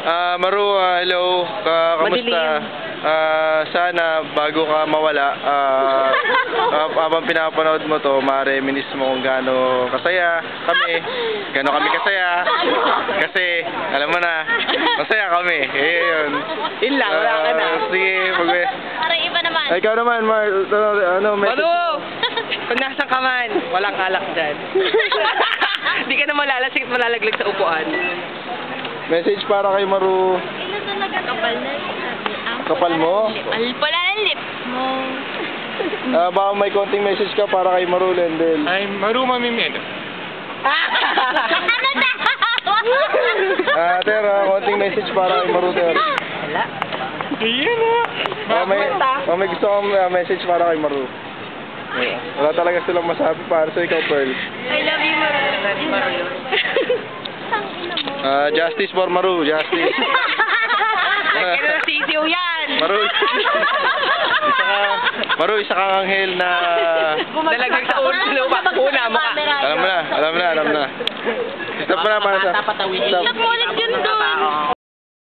Maru, hello. Kamusta? Sana bago ka mawala, habang pinapanood mo to, ma-reminisce mo kung gaano kasaya kami kasaya. Kasi, alam mo na, masaya kami. Yun. Ilang, wala ka na. Sige, Parang iba naman. ikaw naman, message Maru! mo? Kung nasan ka man, walang alak dyan. Hindi ka na malalasik at malalaglag sa upuan. Message para kay Maru. Ilan talaga kapal na Kapal mo? Pala ng lips mo. Baka may konting message ka para kay Maru Lendel. Ay, Maru mamimeno. Ano na? Ter, konting message para kay Maru, Ter. Wala. Ayan May gusto kong message para kay Maru. Wala talaga silang masabi para sa ikaw, Pearl. I love you, Maru. Maru yun. Tangina mo. Justice for Maru, justice. Kaya na sisiw yan. Maru, isa kang anghel na... Nalaglag sa lupa. Una, mukha. Alam mo na. Stop mo na para sa... Patawin. Stop. Stop mo ulit yun doon.